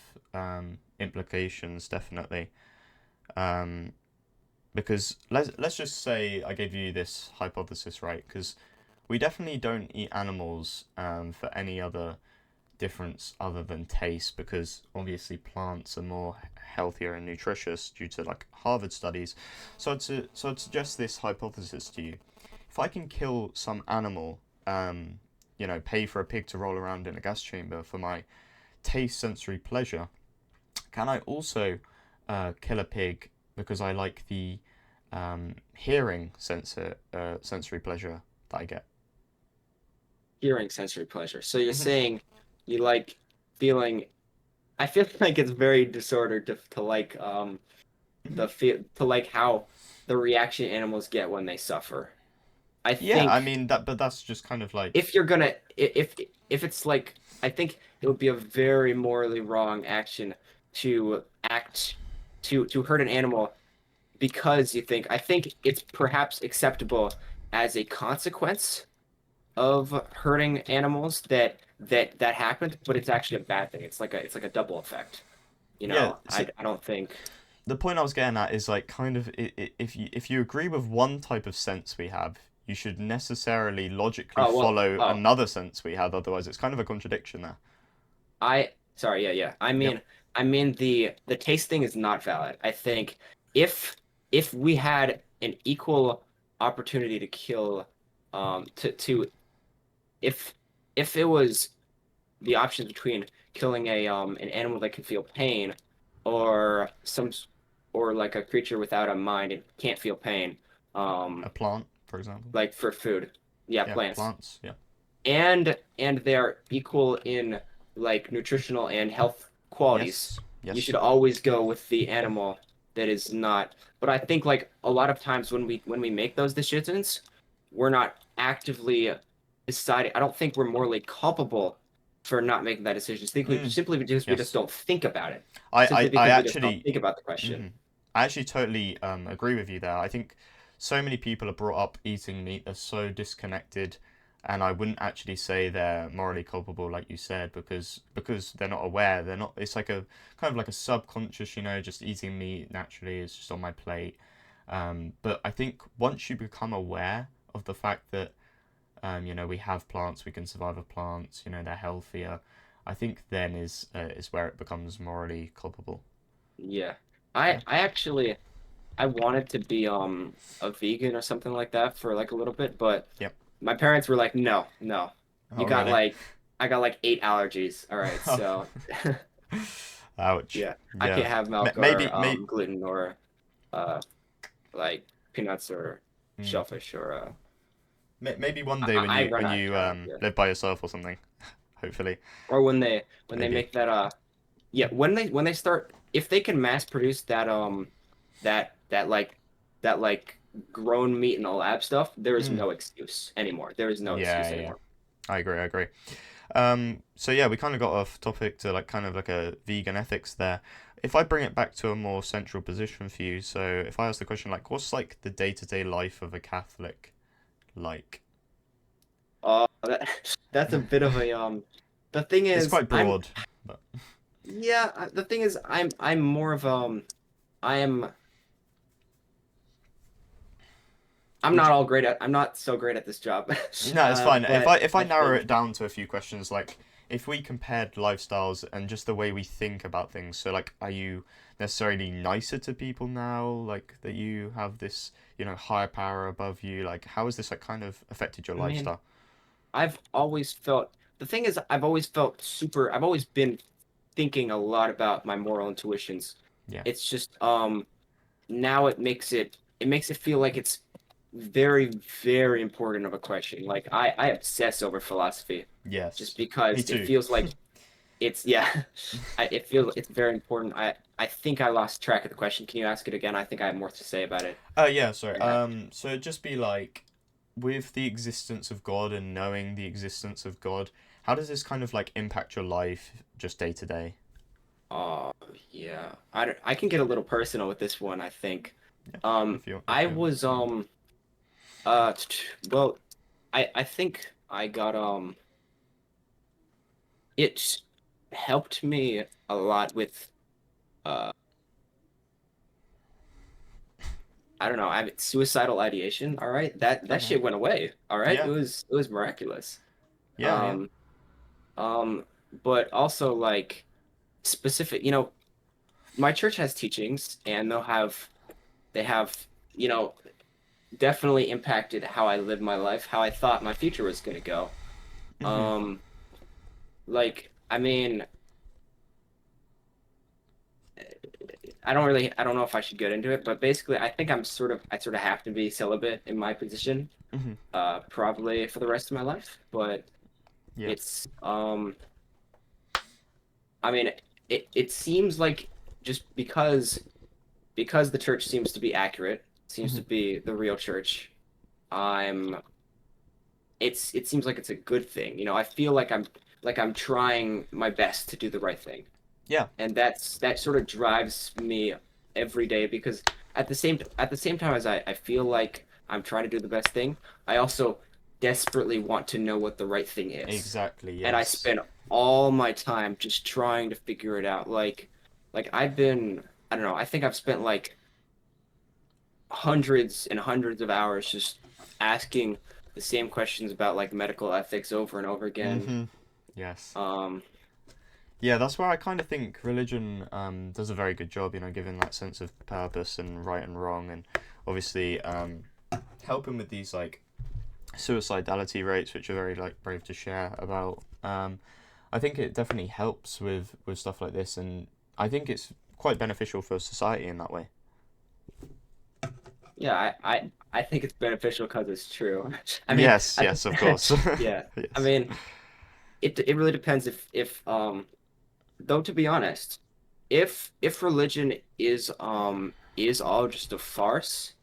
implications, definitely. Um, because let's just say I gave you this hypothesis, right? Because we definitely don't eat animals for any other difference other than taste, because obviously plants are more healthier and nutritious due to like Harvard studies. So I'd suggest this hypothesis to you. If I can kill some animal, pay for a pig to roll around in a gas chamber for my taste sensory pleasure, can I also kill a pig because I like the hearing sensory pleasure that I get? Hearing sensory pleasure. So you're Hmm. saying you like feeling. I feel like it's very disordered to like Hmm. to like how the reaction animals get when they suffer. I Yeah, I think mean that, but that's just kind of like. if you're gonna if it's like I think it would be a very morally wrong action to act to hurt an animal because I think it's perhaps acceptable as a consequence of hurting animals that happened, but it's actually a bad thing. It's like a double effect. Yeah, so I don't think. the point I was getting at is like kind of if you agree with one type of sense we have, you should necessarily logically Oh well. follow Oh, another sense we have. Otherwise, it's kind of a contradiction there. I sorry. Yeah, yeah. Yep. I mean the taste thing is not valid. I think if if we had an equal opportunity to kill, to if if it was the options between killing a an animal that can feel pain or or like a creature without a mind and can't feel pain, A plant, for example. like for food. Yeah, Yeah, plants. plants. Yeah. And they're equal in like nutritional and health qualities. Yes. You Yes. should always go with the animal that is not. But I think like a lot of times when we make those decisions, we're not actively deciding. I don't think we're morally culpable for not making that decision. Mm, Simply because we just yes. don't think about it. I, Simply I because we just don't actually think about the question. mhm. I actually totally agree with you there. I think so many people are brought up eating meat. They're so disconnected, and I wouldn't actually say they're morally culpable, like you said, because they're not aware. They're not. It's like a kind of like a subconscious, just eating meat naturally is just on my plate. But I think once you become aware of the fact that we have plants, we can survive with plants. They're healthier. I think then is where it becomes morally culpable. Yeah. Yeah. I actually I wanted to be a vegan or something like that for like a little bit, but Yep. my parents were like, no, no. You Oh, got really? like I got like 8 allergies. All right, so Ouch. yeah, I Yeah. can't have milk Maybe, or may, gluten or uh like peanuts or mm, shellfish or maybe one day when I you run when out of you time. Yeah. live by yourself or something. Hopefully, Or when they maybe. make that yeah, when they start if they can mass produce that that that like grown meat in the lab stuff, there is Mm, no excuse anymore. There is no yeah, excuse yeah. anymore. I agree. I agree. So yeah, we kind of got off topic to like kind of like a vegan ethics there. If I bring it back to a more central position for you, so if I ask the question like, what's like the day-to-day life of a Catholic like? That, that's a bit of a the thing It's is quite broad, but the thing is I'm more of I am would you? I'm not so great at this job. No, it's fine. If I But if I I narrow think it down to a few questions, like if we compared lifestyles and just the way we think about things, so like, are you necessarily nicer to people now, like that you have this, higher power above you? Like, how has this like kind of affected your I mean lifestyle? I've always felt the thing is I've always been thinking a lot about my moral intuitions. Yeah. It's just now it makes it feel like it's very very important of a question. Like I obsess over philosophy just Yes. Me because it too. feels like it's yeah it feels it's very important. I think I lost track of the question. Can you ask it again? I think I have more to say about it. Oh yeah, sorry. Yeah. So it'd just be like, with the existence of God and knowing the existence of God, how does this kind of like impact your life just day to day? Oh, yeah. I can get a little personal with this one, I think. Yeah. Um, If you I want. was well, I think I got it helped me a lot with uh I don't know, I suicidal ideation, all right? That Okay. shit went away, all right? Yeah. It was miraculous. Yeah. Yeah. Um, um, but also like specific, my church has teachings and they have, you know, definitely impacted how I lived my life, how I thought my future was going to go. Mhm. Um, like, I mean, I don't know if I should get into it, but basically, I think I sort of have to be celibate in my position, Mhm. probably for the rest of my life. But Yeah. it's, I mean, it seems like just because the church seems to be accurate, seems to Mhm. be the real church. I'm it seems like it's a good thing. I feel like I'm trying my best to do the right thing. Yeah. And that sort of drives me every day because at the same time as I feel like I'm trying to do the best thing, I also desperately want to know what the right thing is. Exactly, And I yes. spend all my time just trying to figure it out. Like I've been, I don't know, I think I've spent like hundreds and hundreds of hours just asking the same questions about like medical ethics over and over again. Mm-hmm. Yes. Um, Yeah, that's where I kind of think religion does a very good job, giving that sense of purpose and right and wrong, and obviously helping with these like suicidality rates, which are very like brave to share about. I think it definitely helps with stuff like this, and I think it's quite beneficial for society in that way. yeah, I think it's beneficial because it's true. I mean, Yes, yes, of course. yeah. I Yes. mean, it really depends if though to be honest, if religion is all just a farce,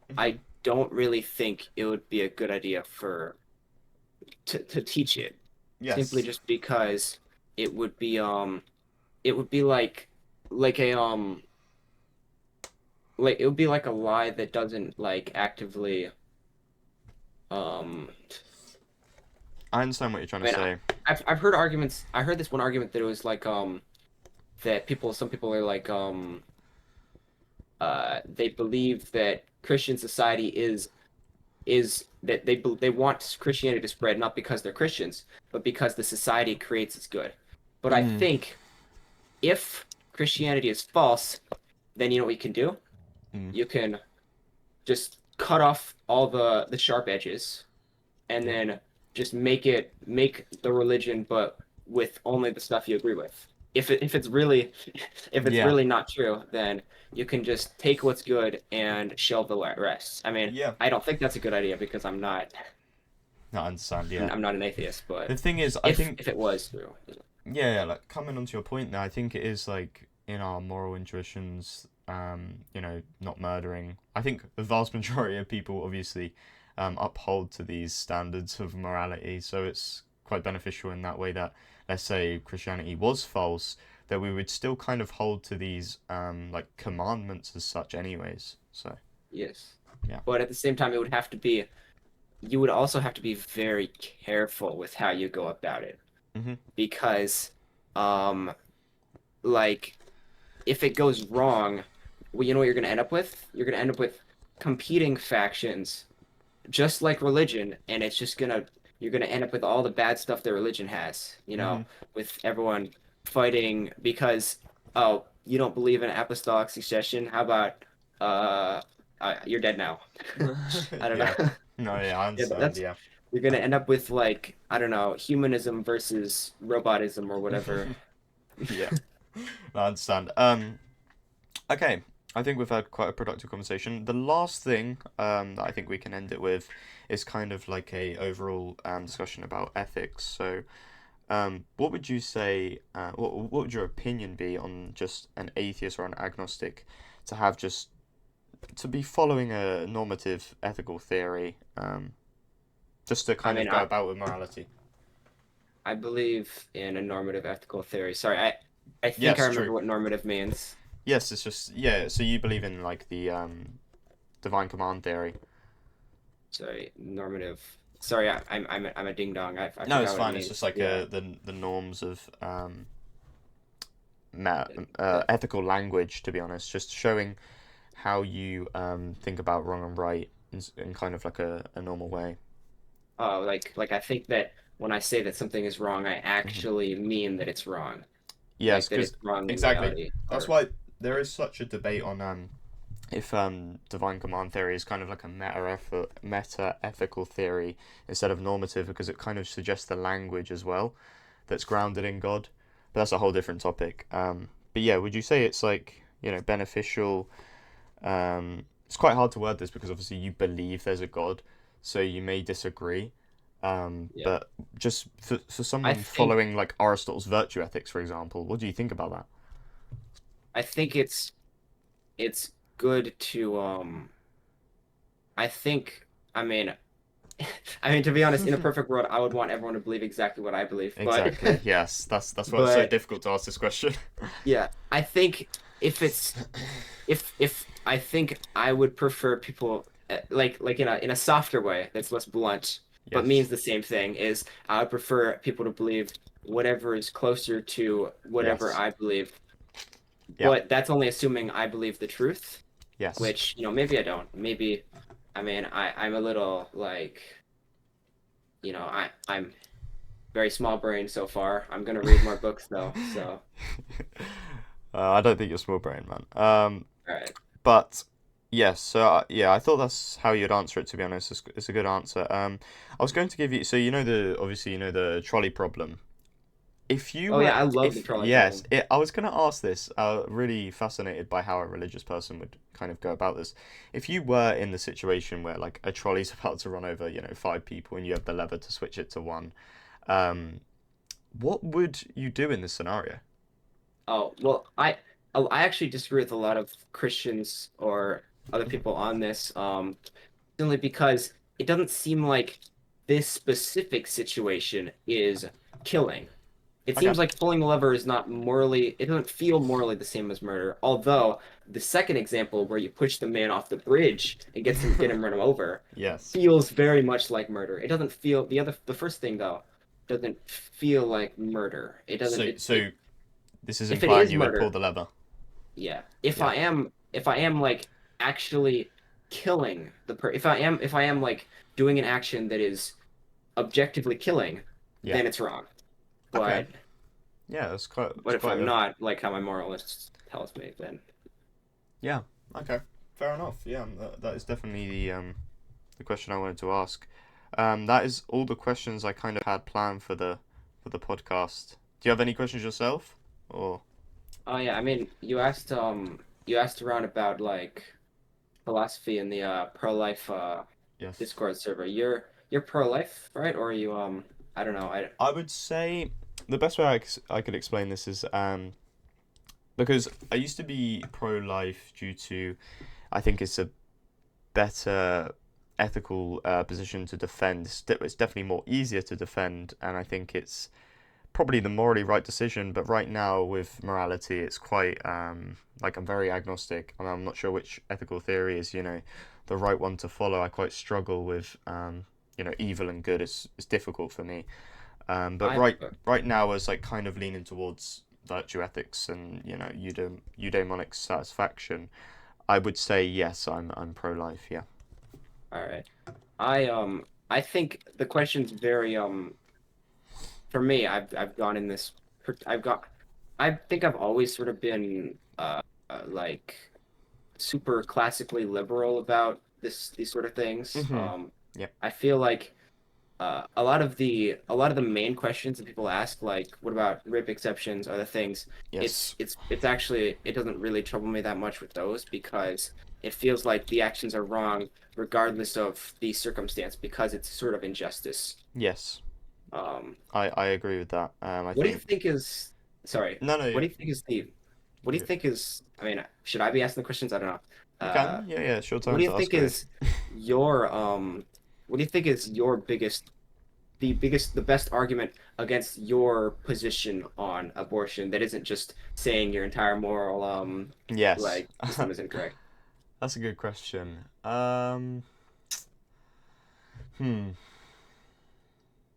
Mhm. I don't really think it would be a good idea for to teach it simply Yes. just because it would be it would be like a like it would be like a lie that doesn't like actively um I understand what you're trying I to mean say. I've heard arguments. I heard this one argument that it was like that people some people are like they believe that Christian society is that they want Christianity to spread not because they're Christians, but because the society it creates is good. But I Mm, think if Christianity is false, then you know what you can do? mm, You can just cut off all the sharp edges and yeah. then just make the religion but with only the stuff you agree with. If it's really if it's Yeah. really not true, then you can just take what's good and shelve the rest. I mean, Yeah. I don't think that's a good idea because No, I understand. Yeah. I'm not an atheist, but The thing is, I think, if it was true. yeah, like coming onto your point there, I think it is like in our moral intuitions, not murdering. I think the vast majority of people obviously uphold to these standards of morality, so it's quite beneficial in that way that, let's say, Christianity was false, that we would still kind of hold to these like commandments as such, anyways. So, Yes. yeah. But at the same time, it would have to be you would also have to be very careful with how you go about it Mm-hmm. because um like if it goes wrong, well, you know what you're going to end up with? You're going to end up with competing factions, just like religion, and it's just going to you're going to end up with all the bad stuff that religion has, Mm-hmm. with everyone fighting because oh, you don't believe in apostolic succession. How about you're dead now. I don't Yeah. know. No, yeah, I Yeah, understand. that's Yeah. you're going to end up with like I don't know, humanism versus robotism or whatever. Yeah. I understand. Okay, I think we've had quite a productive conversation. The last thing that I think we can end it with is kind of like a overall discussion about ethics. So, what would you say? What would your opinion be on just an atheist or an agnostic to have just to be following a normative ethical theory, just to I kind of mean, go about with morality? I believe in a normative ethical theory. Sorry, I think I Yes, remember true. what normative means. Yes, it's just yeah. So you believe in like the divine command theory. Sorry, normative. Sorry, I'm a ding dong. I No, it's forgot what it fine. It's just means. like Yeah. the norms of The, ethical language. To be honest, just showing how you think about wrong and right in kind of like a normal way. like I think that when I say that something is wrong, I Hmm. actually mean that it's wrong. Yes, Like that because it's wrong in exactly reality. that's Or why there is such a debate on if divine command theory is kind of like a meta ethical theory instead of normative because it kind of suggests the language as well that's grounded in God. But that's a whole different topic. But yeah, would you say it's like beneficial? It's quite hard to word this because obviously you believe there's a God, so you may disagree. yeah. But just for I someone think following like Aristotle's virtue ethics, for example, what do you think about that? I think it's good to I think I mean I mean, to be honest, in a perfect world, I would want everyone to believe exactly what I believe. But, Exactly. Yes. That's why it's so but difficult to ask this question. yeah, I think if it's if I think I would prefer people like in a softer way that's less blunt, but Yes. means the same thing, is I would prefer people to believe whatever is closer to whatever Yes. I believe. Yeah. But that's only assuming I believe the truth, Yes. which, maybe I don't. Maybe, I mean, I'm a little like, I'm very small brain so far. I'm gonna read more books though, so I don't think you're small brain, man. all right. But yes, so yeah, I thought that's how you'd answer it. To be honest, it's a good answer. I was going to give you, so you know the obviously you know the trolley problem. If you Oh yeah, were, I love the if trolley yes, problem. I was going to ask this. Really fascinated by how a religious person would kind of go about this. If you were in the situation where like a trolley's about to run over, five people, and you have the lever to switch it to one, um, what would you do in this scenario? Oh, well, I actually disagree with a lot of Christians or other people on this, simply because it doesn't seem like this specific situation is killing. It Okay. seems like pulling the lever is not morally, it doesn't feel morally the same as murder. Although the second example where you push the man off the bridge and get him run him over Yes. feels very much like murder. It doesn't feel the first thing though doesn't feel like murder. It doesn't So, it, so this is if it implying is you would pull murder, the lever. yeah. Yeah. If I am like actually killing if I am like doing an action that is objectively killing, Yeah. then it's wrong. Okay. But Yeah, but it's if quite I'm a not, like how my moralist tells me, then yeah. Okay. Fair enough. Yeah, that is definitely the question I wanted to ask. That is all the questions I kind of had planned for the podcast. Do you have any questions yourself? Or oh yeah, I mean you asked around about like philosophy in the pro-life yes. Discord server. You're pro-life, right? Or are you I don't know. I I would say the best way I could explain this is because I used to be pro-life due to I think it's a better ethical position to defend. It's definitely more easier to defend, and I think it's probably the morally right decision. But right now, with morality, it's quite like I'm very agnostic, and I'm not sure which ethical theory is the right one to follow. I quite struggle with evil and good. It's difficult for me. But I right now, as like kind of leaning towards virtue ethics and eudaimonic satisfaction, I would say yes. I'm pro life. Yeah. all right. I think the question's very for me, I've gone in this I've got I think I've always sort of been like super classically liberal about these sort of things. Mhm. Yeah. I feel like a lot of the main questions that people ask, like what about rape exceptions, other things, Yes. it's actually it doesn't really trouble me that much with those because it feels like the actions are wrong regardless of the circumstance because it's sort of injustice. Yes. Um, I agree with that. I what do you think think is sorry? no, no, What do you think is the what do you you think is I mean, should I be asking the questions? I don't know. you Uh, can. Yeah, yeah. It's your what turn do you to think ask me. is your what do you think is your the best argument against your position on abortion that isn't just saying your entire moral Yes. like system is incorrect? That's a good question. Hmm.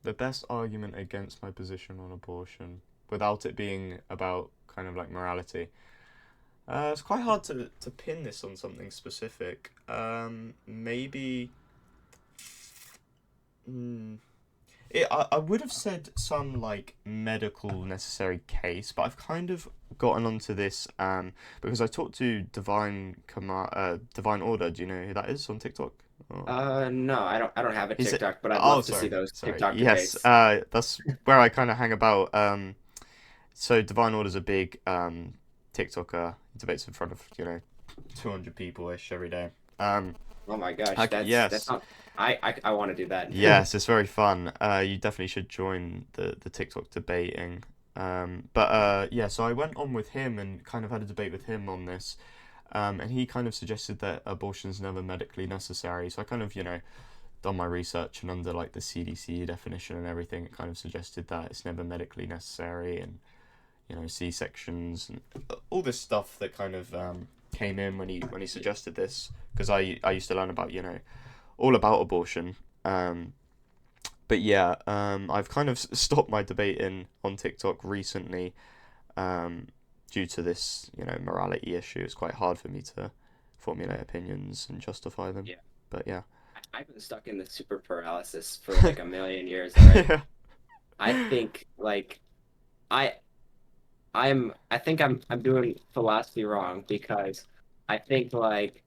The best argument against my position on abortion, without it being about kind of like morality. It's quite hard to pin this on something specific. Maybe. Hmm. I would have said some like medical necessary case, but I've kind of gotten onto this because I talked to Divine Order. Do you know who that is on TikTok? Oh. No, I don't have a Is it? TikTok, but I'd Oh, love to see sorry, those sorry. TikTok Yes, debates. that's where I kind of hang about. So Divine Order's a big TikToker. He debates in front of 200 people ish every day. Oh my gosh, that's Yes. not I want to do that. Yes, it's very fun. You definitely should join the TikTok debating. But yeah, so I went on with him and kind of had a debate with him on this. And he kind of suggested that abortion is never medically necessary. So I kind of, done my research, and under like the CDC definition and everything, it kind of suggested that it's never medically necessary, and C-sections and all this stuff that kind of came in when he suggested this, because I used to learn about all about abortion. But yeah, I've kind of stopped my debating on TikTok recently, due to this morality issue. It's quite hard for me to formulate opinions and justify them. Yeah. But yeah. I've been stuck in the super paralysis for like a million years, all right? Yeah. I think like I I think I'm doing philosophy wrong because I think like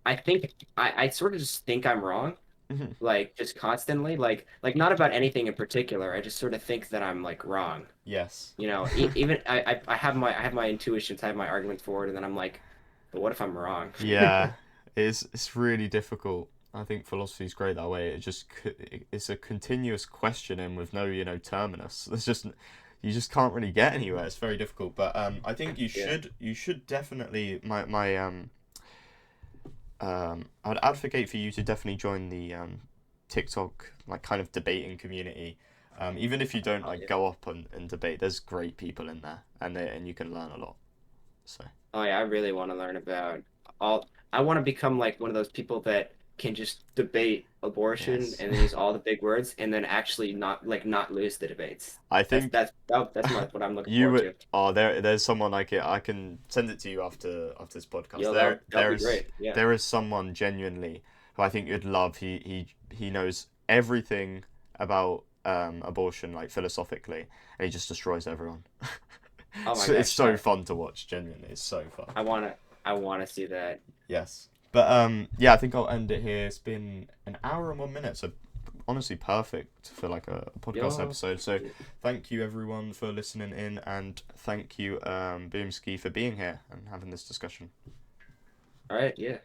I sort of just think I'm wrong, Mhm. like just constantly, like not about anything in particular. I just sort of think that I'm like wrong. Yes. Even I have my intuitions, I have my arguments forward, and then I'm like, but what if I'm wrong? Yeah, it's really difficult. I think philosophy is great that way. It's a continuous questioning with no terminus. There's just you just can't really get anywhere. It's very difficult. But I think Yeah. you should definitely I'd advocate for you to definitely join the TikTok like kind of debating community. Even if you don't Oh like yeah. go up and debate, there's great people in there, and you can learn a lot. So Oh yeah, I really want to learn about all. I want to become like one of those people that can just debate abortion yes. and then use all the big words and then actually not lose the debates. I That's think that's that, that's my what I'm looking you forward would. to. Oh, there's someone like it. I can send it to you after this podcast. Yo, that would be great. Yeah. There is someone genuinely who I think you'd love. He knows everything about abortion like philosophically, and he just destroys everyone. Oh my So it's gosh. so fun to watch. Genuinely, it's so fun. I wanna see that. Yes. But yeah, I think I'll end it here. It's been an hour and 1 minute, so honestly perfect for like a podcast Yo. episode. So thank you everyone for listening in, and thank you Boomsky for being here and having this discussion. All right. Yeah.